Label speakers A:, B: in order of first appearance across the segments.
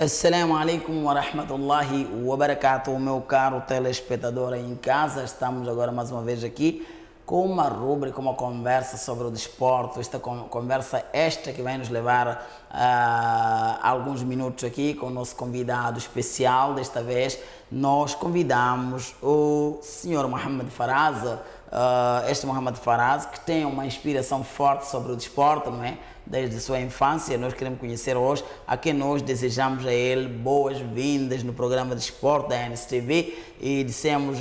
A: Assalamu alaikum wa rahmatullahi wa barakatuh, meu caro telespectador em casa. Estamos agora mais uma vez aqui com uma rúbrica, uma conversa sobre o desporto. Esta conversa que vai nos levar alguns minutos aqui com o nosso convidado especial. Desta vez nós convidamos o senhor Mohamed Faraz, este Mohamed Faraz, que tem uma inspiração forte sobre o desporto, não é? Desde sua infância. Nós queremos conhecer hoje, a quem nós desejamos a ele boas-vindas no programa de esporte da NSTV e dissemos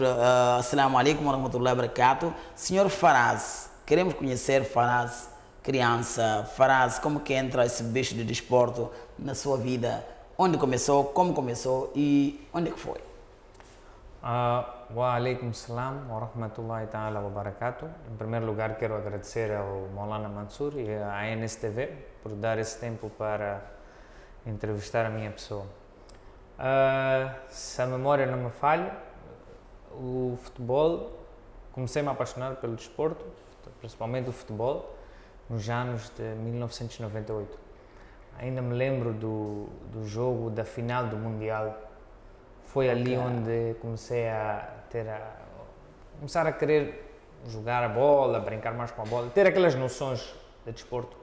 A: Assalamu alaikum wa rahmatullahi wa barakatuh. Senhor Faraz, queremos conhecer Faraz, criança. Faraz, como que entra esse bicho de desporto na sua vida? Onde começou, como começou e onde é que foi?
B: Wa alaikum salam wa rahmatullahi ta'ala wa barakatuh. Em primeiro lugar, quero agradecer ao Maulana Mansur e à NSTV por dar esse tempo para entrevistar a minha pessoa. Se a memória não me falha, o futebol, comecei a me apaixonar pelo desporto, principalmente o futebol, nos anos de 1998. Ainda me lembro do jogo da final do Mundial. Foi ali onde comecei começar a querer jogar a bola, brincar mais com a bola, ter aquelas noções de desporto.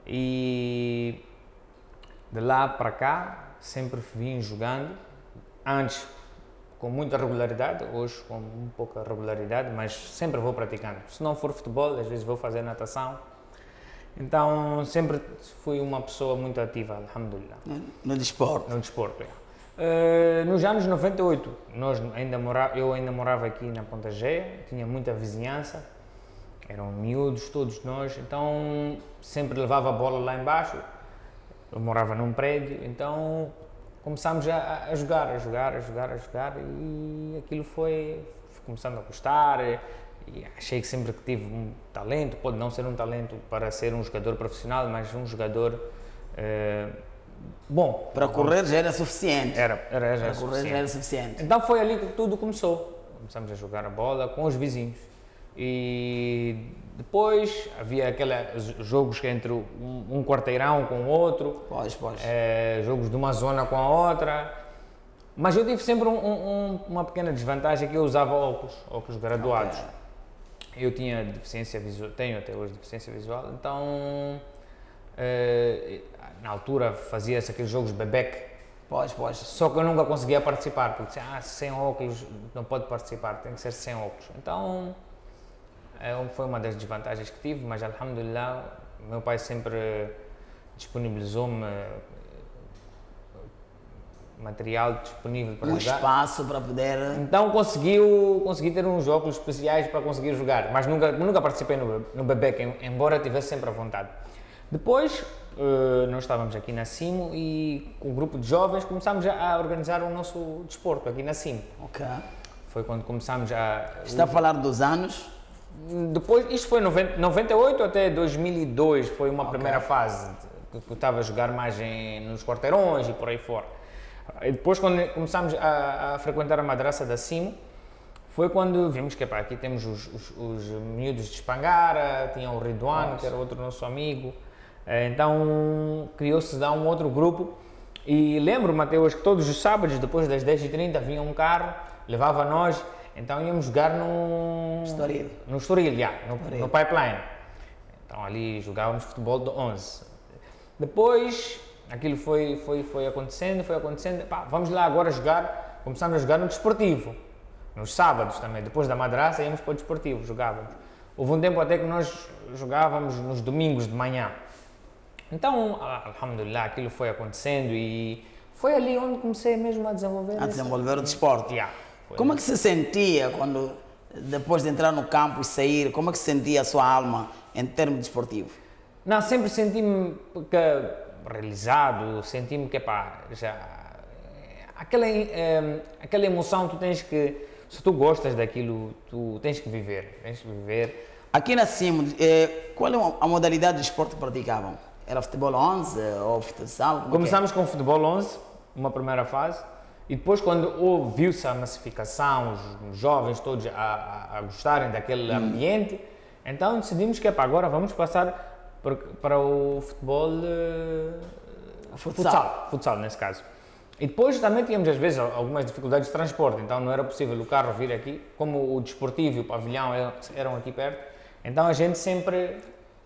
B: E de lá para cá sempre vim jogando, antes com muita regularidade, hoje com um pouca regularidade, mas sempre vou praticando. Se não for futebol, às vezes vou fazer natação. Então sempre fui uma pessoa muito ativa, alhamdulillah.
A: No desporto?
B: No desporto, nos anos 98, eu ainda morava aqui na Ponta Gê, tinha muita vizinhança, eram miúdos todos nós, então sempre levava a bola lá embaixo, eu morava num prédio, então começámos a jogar e aquilo foi começando a gostar e achei que sempre que tive um talento, pode não ser um talento para ser um jogador profissional, mas um jogador bom.
A: Para correr já era suficiente.
B: Para correr já era suficiente. Então foi ali que tudo começou. Começamos a jogar a bola com os vizinhos. E depois havia aqueles jogos entre um quarteirão com o outro. Jogos de uma zona com a outra. Mas eu tive sempre uma pequena desvantagem, que eu usava óculos graduados. Eu tinha deficiência visual, tenho até hoje deficiência visual, então na altura fazia-se aqueles jogos de bebec. Só que eu nunca conseguia participar, porque sem óculos não pode participar, tem que ser sem óculos. Então foi uma das desvantagens que tive, mas alhamdulillah, meu pai sempre disponibilizou-me material disponível para jogar.
A: Espaço para poder...
B: Então consegui ter uns óculos especiais para conseguir jogar, mas nunca participei no bebec, embora tivesse sempre a vontade. Depois, nós estávamos aqui na Cimo e com um grupo de jovens começámos a organizar o nosso desporto aqui na Cimo. Foi quando começámos
A: Está a falar dos anos?
B: Depois, isto foi 98 até 2002, foi uma primeira fase que eu estava a jogar mais nos quarteirões e por aí fora. E depois, quando começámos a frequentar a madraça da Cimo, foi quando vimos que aqui temos os miúdos de Espangara, tinha o Ridwan, que era outro nosso amigo. Então criou-se um outro grupo e lembro-me até hoje que todos os sábados, depois das 10h30, vinha um carro, levava nós, então íamos jogar no Estoril, no Pipeline. Então ali jogávamos futebol de 11. Depois aquilo foi acontecendo, vamos lá agora jogar, começámos a jogar no desportivo, nos sábados também, depois da madraça íamos para o desportivo, jogávamos. Houve um tempo até que nós jogávamos nos domingos de manhã. Então, alhamdulillah, aquilo foi acontecendo e foi ali onde comecei mesmo a desenvolver
A: o desporto. Como é que se sentia quando, depois de entrar no campo e sair, como é que se sentia a sua alma em termos desportivos?
B: Não, sempre senti-me realizado, senti-me que aquela emoção tu tens que, se tu gostas daquilo, tu tens que viver.
A: Aqui na Cimo, qual é a modalidade de esporte que praticavam? Era futebol 11 ou futsal?
B: Começámos com futebol 11, uma primeira fase, e depois quando viu-se a massificação, os jovens todos a gostarem daquele ambiente, então decidimos que agora vamos passar para o futebol futsal nesse caso. E depois também tínhamos às vezes algumas dificuldades de transporte, então não era possível o carro vir aqui, como o desportivo e o pavilhão eram aqui perto, então a gente sempre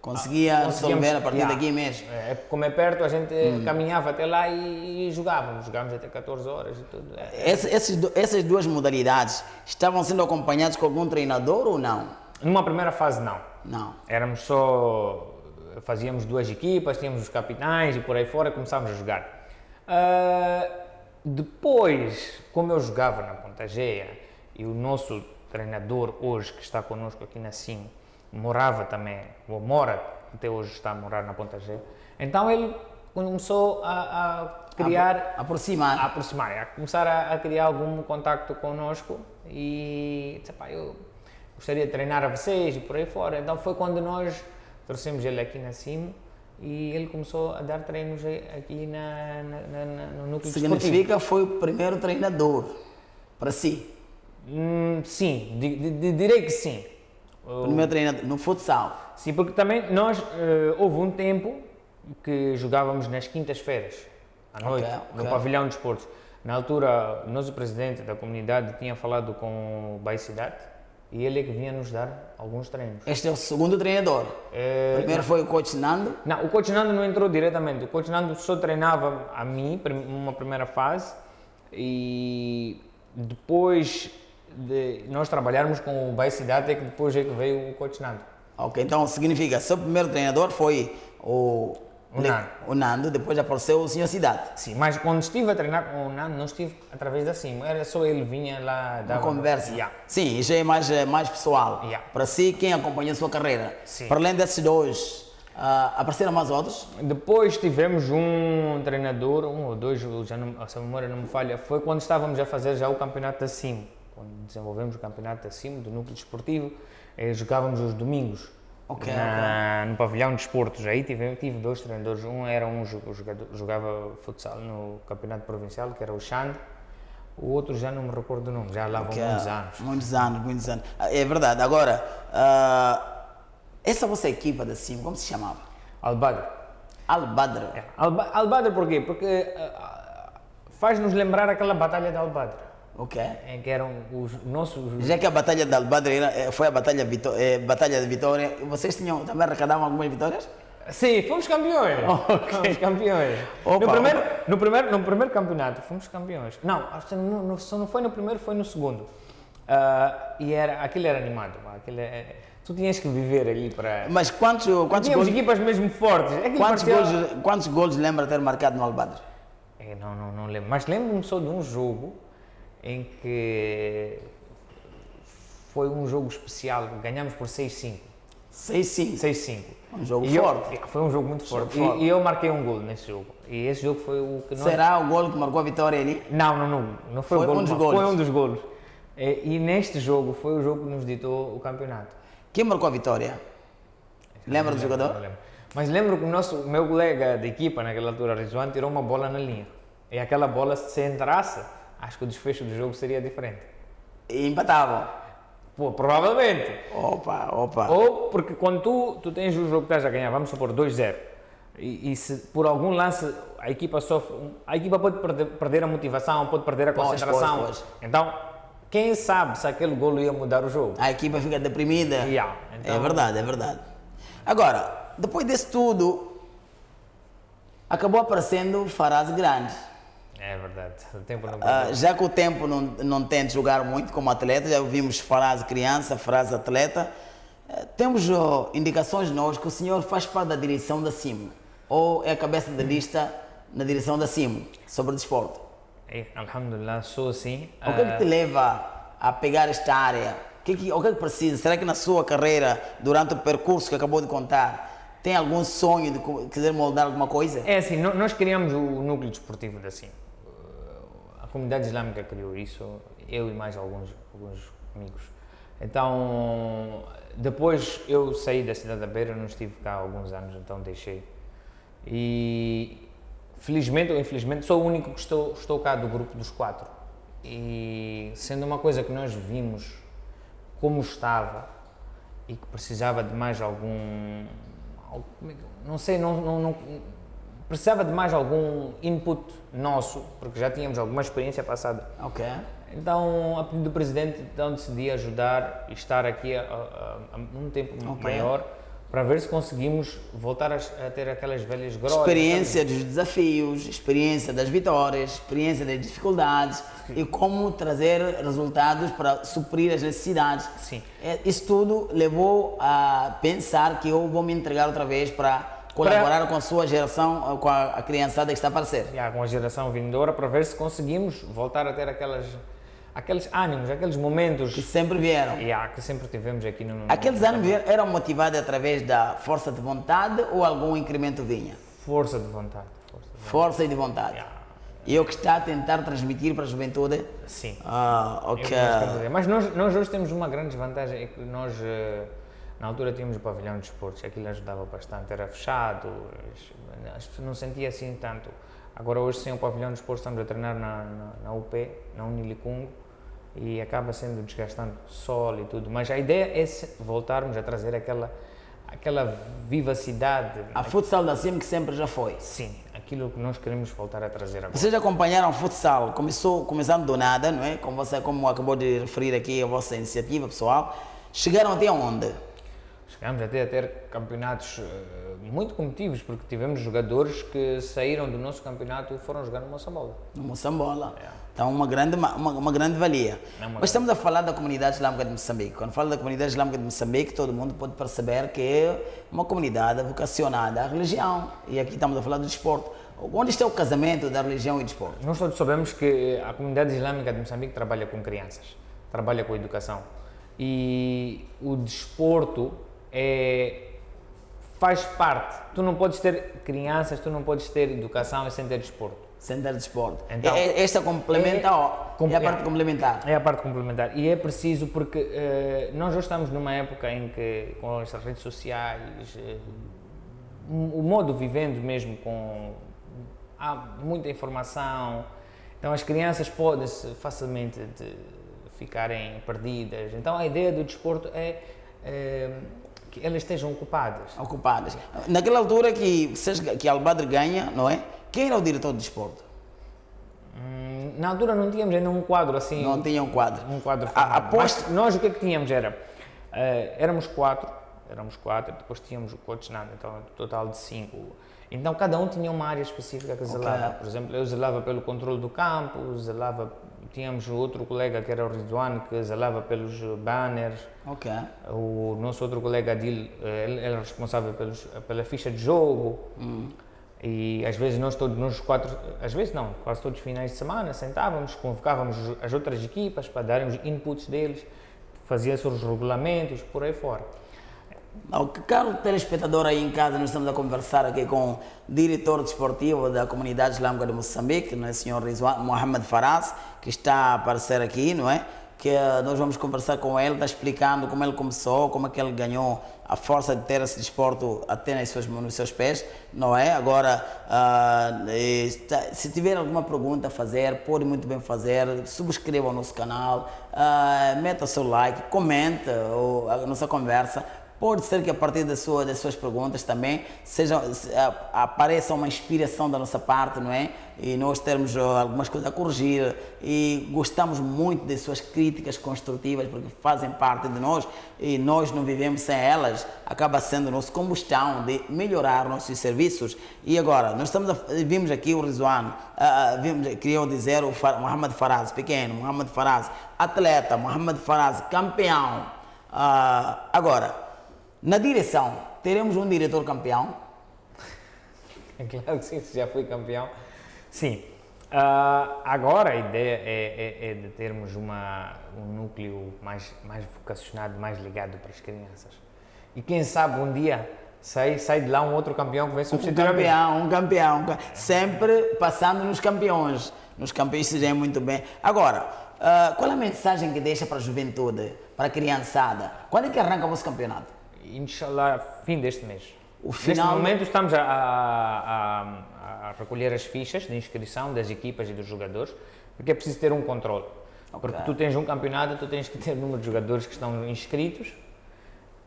A: Conseguia resolver a partir
B: yeah,
A: daqui mesmo.
B: como é perto, a gente caminhava até lá e jogávamos até 14 horas e tudo.
A: Essas duas modalidades estavam sendo acompanhados com algum treinador ou não?
B: Numa primeira fase não.
A: Não.
B: Éramos só, fazíamos duas equipas, tínhamos os capitães e por aí fora começámos a jogar. Depois, como eu jogava na Ponta Gea e o nosso treinador hoje, que está connosco aqui na CIM, morava também, ou mora, até hoje está a morar na Ponta Gea, então ele começou a criar...
A: Aproximar.
B: A começar a criar algum contacto connosco e disse, pá, eu gostaria de treinar a vocês e por aí fora. Então foi quando nós trouxemos ele aqui na CIM e ele começou a dar treinos aqui no núcleo desportivo.
A: Significa que foi o primeiro treinador para si?
B: Sim, direi que sim.
A: Primeiro treinador no futsal?
B: Sim, porque também nós, houve um tempo que jogávamos nas quintas-feiras, à noite, no pavilhão de desportos. Na altura, o nosso presidente da comunidade tinha falado com o Baicidade e ele é que vinha nos dar alguns treinos.
A: Este é o segundo treinador? Primeiro foi o coach Nando?
B: Não, o coach Nando não entrou diretamente. O coach Nando só treinava a mim, numa primeira fase, e depois de nós trabalharmos com o Baicidade é que depois é que veio o coach Nando.
A: Ok, então significa que o seu primeiro treinador foi o Nando, depois apareceu o Senhor Cidade.
B: Sim, mas quando estive a treinar com o Nando, não estive através da CIM, era só ele vinha lá dar
A: uma conversa.
B: Yeah.
A: Sim, isso é mais pessoal.
B: Yeah.
A: Para si, quem acompanha a sua carreira.
B: Sim.
A: Para além desses dois, apareceram mais outros?
B: Depois tivemos um treinador, um ou dois, já não, se a memória não me falha, foi quando estávamos a fazer já o campeonato da CIM. Quando desenvolvemos o campeonato da CIM, do núcleo desportivo, jogávamos os domingos. No pavilhão de esportes. Aí tive dois treinadores. Um era jogava futsal no campeonato provincial, que era o Xande. O outro já não me recordo o nome, já lá vão muitos anos.
A: Muitos anos. É verdade. Agora, essa vossa equipa da CIM, como se chamava?
B: Al-Badr.
A: Al-Badr.
B: Al-Badr porquê? Porque faz-nos lembrar aquela batalha de Al-Badr. Em que eram os nossos...
A: Já que a batalha de Al-Badr foi a batalha de Vitória, vocês também arrecadavam algumas vitórias?
B: Sim, fomos campeões. Fomos campeões. No primeiro campeonato fomos campeões. Não, só não foi no primeiro, foi no segundo. E aquilo era animado. Tu tinhas que viver ali para...
A: Mas quantos
B: gols... equipas mesmo fortes.
A: Quantos gols lembra ter marcado no Al-Badr?
B: Não lembro. Mas lembro-me só de um jogo em que foi um jogo especial, ganhamos por 6-5. 6-5.
A: Um jogo forte.
B: Foi um jogo muito forte. E eu marquei um gol nesse jogo. E esse jogo foi o que nós...
A: Será o gol que marcou a vitória ali?
B: Não foi o gol. Foi um dos golos. E neste jogo foi o jogo que nos ditou o campeonato.
A: Quem marcou a vitória? Lembra do jogador?
B: Não lembro. Mas lembro que o meu colega de equipa naquela altura, Rizwan, tirou uma bola na linha. E aquela bola, se entrasse, acho que o desfecho do jogo seria diferente.
A: E empatavam?
B: Provavelmente.
A: Opa.
B: Ou porque quando tu tens o jogo que estás a ganhar, vamos supor 2-0, e se por algum lance a equipa sofre, a equipa pode perder a motivação, pode perder a concentração. Pois. Então, quem sabe se aquele golo ia mudar o jogo?
A: A equipa fica deprimida.
B: Então...
A: É verdade. Agora, depois disso tudo, acabou aparecendo Faraz grande.
B: É verdade, o tempo não
A: já que o tempo não tem de jogar muito como atleta, já vimos Faraz criança, Faraz atleta, temos indicações nós que o senhor faz parte da direção da CIM, ou é a cabeça de lista na direção da CIM, sobre o desporto?
B: Alhamdulillah, sou assim.
A: O que é que te leva a pegar esta área? O que é que precisa? Será que na sua carreira, durante o percurso que acabou de contar, tem algum sonho de quiser moldar alguma coisa?
B: É assim, nós criamos o núcleo desportivo da CIM. A comunidade islâmica criou isso, eu e mais alguns amigos. Então, depois eu saí da cidade da Beira, não estive cá há alguns anos, então deixei. E felizmente ou infelizmente sou o único que estou cá do grupo dos 4. E sendo uma coisa que nós vimos como estava e que precisava de mais algum, não sei, precisava de mais algum input nosso, porque já tínhamos alguma experiência passada.
A: Ok.
B: Então, a pedido do presidente, então decidi ajudar e estar aqui há um tempo maior, para ver se conseguimos voltar a ter aquelas velhas glórias.
A: Experiência dos desafios, experiência das vitórias, experiência das dificuldades e como trazer resultados para suprir as necessidades.
B: Sim.
A: Isso tudo levou a pensar que eu vou me entregar outra vez para colaborar com a sua geração, com a criançada que está a aparecer.
B: Com a geração vindoura, para ver se conseguimos voltar a ter aqueles ânimos, aqueles momentos
A: Que sempre vieram.
B: que sempre tivemos aqui no
A: Aqueles anos eram motivados através da força de vontade ou algum incremento vinha?
B: Força de vontade.
A: Força e de vontade. E eu que está a tentar transmitir para a juventude?
B: Sim.
A: Ok.
B: Mas nós hoje temos uma grande vantagem, é que nós na altura tínhamos o pavilhão de esportes, aquilo ajudava bastante, era fechado, as pessoas não sentiam assim tanto. Agora hoje sem o pavilhão de esportes estamos a treinar na UP, na Unilicungo, e acaba sendo desgastante sol e tudo, mas a ideia é voltarmos a trazer aquela vivacidade.
A: A futsal da CIM que sempre já foi.
B: Sim, aquilo que nós queremos voltar a trazer agora.
A: Vocês acompanharam o futsal, começando do nada, não é? Como acabou de referir aqui a vossa iniciativa pessoal, chegaram até onde?
B: Chegámos até a ter campeonatos muito competitivos, porque tivemos jogadores que saíram do nosso campeonato e foram jogar no Moçambola.
A: No Moçambola. Então, uma grande valia. Mas estamos a falar da comunidade islâmica de Moçambique. Quando falo da comunidade islâmica de Moçambique, todo mundo pode perceber que é uma comunidade vocacionada à religião. E aqui estamos a falar do desporto. Onde está o casamento da religião e do desporto?
B: Nós todos sabemos que a comunidade islâmica de Moçambique trabalha com crianças, trabalha com educação. E o desporto faz parte. Tu não podes ter crianças, tu não podes ter educação sem ter desporto.
A: Sem ter desporto.
B: Então,
A: esta complementa, é a parte complementar.
B: É a parte complementar. E é preciso porque nós hoje estamos numa época em que, com as redes sociais, o modo vivendo mesmo, há muita informação, então as crianças podem facilmente ficarem perdidas. Então a ideia do desporto é que elas estejam ocupadas.
A: Naquela altura que Albadre ganha, não é? Quem era o diretor de desporto?
B: Na altura não tínhamos ainda um quadro assim.
A: Não tinha um quadro.
B: Mas nós o que é que tínhamos era, éramos quatro, depois tínhamos o coach Nando, então total de 5. Então cada um tinha uma área específica que zelava. Por exemplo, eu zelava pelo controle do campo, tínhamos outro colega que era o Ridwan, que zelava pelos banners. O nosso outro colega Adil, ele era responsável pela ficha de jogo. E às vezes nós quatro, às vezes não, quase todos os finais de semana sentávamos, convocávamos as outras equipas para darem os inputs deles, fazia-se os regulamentos, por aí fora.
A: Caro telespectador aí em casa, nós estamos a conversar aqui com o diretor desportivo da comunidade islâmica de Moçambique, não é, Sr. Rizwan Mohamed Faraz, que está a aparecer aqui, não é? Que nós vamos conversar com ele, está explicando como ele começou, como é que ele ganhou a força de ter esse desporto até nos seus pés, não é? Agora, se tiver alguma pergunta a fazer, pode muito bem fazer, subscreva o nosso canal, meta o seu like, comente a nossa conversa. Pode ser que a partir das suas perguntas também apareça uma inspiração da nossa parte, não é? E nós termos algumas coisas a corrigir e gostamos muito das suas críticas construtivas porque fazem parte de nós e nós não vivemos sem elas, acaba sendo nosso combustão de melhorar nossos serviços. E agora, vimos aqui o Rizwan, queria dizer o Mohamed Faraz, pequeno, Mohamed Faraz, atleta, Mohamed Faraz, campeão. Agora, na direção, teremos um diretor campeão?
B: É claro que sim, se já fui campeão. Sim. Agora a ideia é de termos um núcleo mais vocacionado, mais ligado para as crianças. E quem sabe um dia sai de lá um outro campeão que vai substituir
A: um campeão. Sempre passando nos campeões. Nos campeões se já muito bem. Agora, qual é a mensagem que deixa para a juventude, para a criançada? Quando é que arranca o vosso campeonato?
B: Inshallah, fim deste mês.
A: Neste
B: momento estamos a recolher as fichas de inscrição das equipas e dos jogadores, porque é preciso ter um controle. Porque tu tens um campeonato, tu tens que ter o número de jogadores que estão inscritos,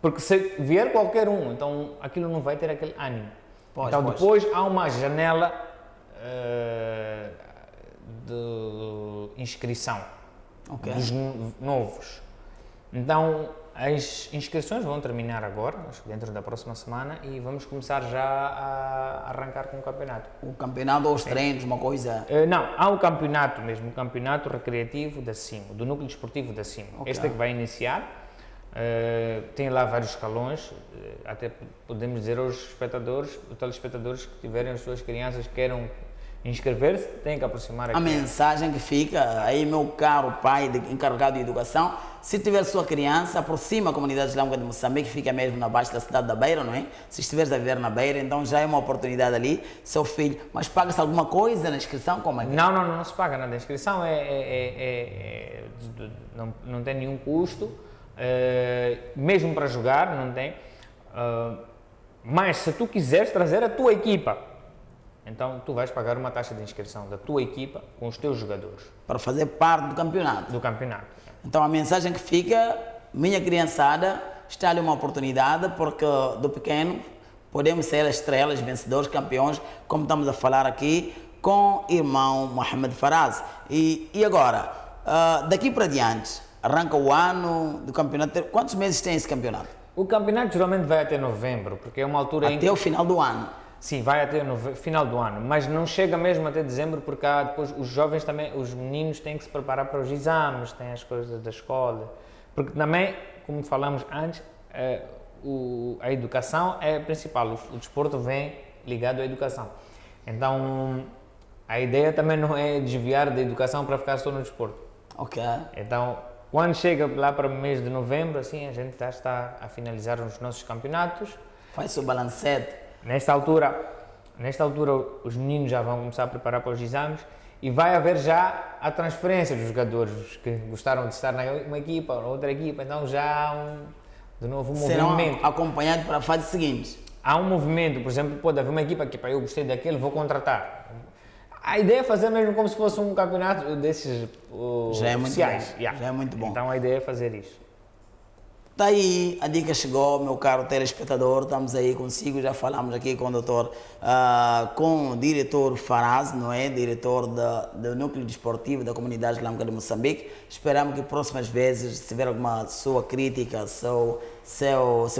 B: porque se vier qualquer um, então aquilo não vai ter aquele ânimo. Então depois há uma janela de inscrição dos novos. Então as inscrições vão terminar agora, acho que dentro da próxima semana, e vamos começar já a arrancar com o campeonato.
A: O campeonato ou os treinos, uma coisa?
B: Não, há o campeonato mesmo, o campeonato recreativo da CIMO, do Núcleo Desportivo da CIMO. Este é que vai iniciar, tem lá vários escalões, até podemos dizer aos espectadores, os telespectadores que tiverem as suas crianças que queiram inscrever-se, têm que aproximar aqui.
A: A mensagem que fica aí, meu caro pai encarregado de educação, se tiver sua criança, aproxima a comunidade islâmica de Moçambique, fica mesmo na baixa da cidade da Beira, não é? Se estiveres a viver na Beira, então já é uma oportunidade ali, seu filho. Mas paga-se alguma coisa na inscrição? Como é que
B: Não se paga nada. A inscrição não tem nenhum custo, mesmo para jogar, não tem. Mas se tu quiseres trazer a tua equipa, então tu vais pagar uma taxa de inscrição da tua equipa com os teus jogadores.
A: para fazer parte do campeonato?
B: Do campeonato.
A: Então a mensagem que fica, minha criançada, está ali uma oportunidade, porque do pequeno podemos ser estrelas, vencedores, campeões, como estamos a falar aqui com o irmão Mohamed Faraz. E agora, daqui para diante, arranca o ano do campeonato. Quantos meses tem esse campeonato?
B: O campeonato geralmente vai até novembro, porque é uma altura
A: Até o final do ano.
B: Sim, vai até no final do ano, mas não chega mesmo até dezembro, porque há depois os jovens também, os meninos têm que se preparar para os exames, têm as coisas da escola, porque também, como falamos antes, a educação é principal, o desporto vem ligado à educação. Então, a ideia também não é desviar da educação para ficar só no desporto.
A: Ok.
B: Então, quando chega lá para o mês de novembro, assim, a gente já está a finalizar os nossos campeonatos.
A: Faz o balancete.
B: Nesta altura, os meninos já vão começar a preparar para os exames e vai haver já a transferência dos jogadores, os que gostaram de estar numa equipa ou outra equipa, então já há de novo um movimento.
A: Serão acompanhados para a fase seguinte.
B: Há um movimento, por exemplo, pode haver uma equipa que eu gostei daquele, vou contratar. A ideia é fazer mesmo como se fosse um campeonato desses oficiais.
A: Já é muito bom.
B: Então a ideia é fazer isso.
A: Está aí, a dica chegou, meu caro telespectador, estamos aí consigo, já falamos aqui com o doutor, com o diretor Faraz, não é? Diretor do Núcleo Desportivo da Comunidade Islâmica de Moçambique. Esperamos que próximas vezes, se tiver alguma sua crítica, seu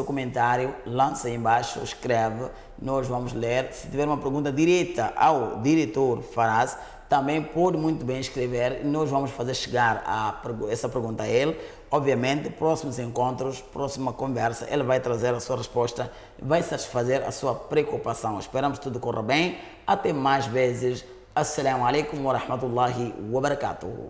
A: comentário, lance aí embaixo, escreve, nós vamos ler. Se tiver uma pergunta direta ao diretor Faraz, também pode muito bem escrever e nós vamos fazer chegar essa pergunta a ele. Obviamente, próximos encontros, próxima conversa, ele vai trazer a sua resposta, vai satisfazer a sua preocupação. Esperamos que tudo corra bem. Até mais vezes. Assalamu alaikum wa rahmatullahi wa barakatuh.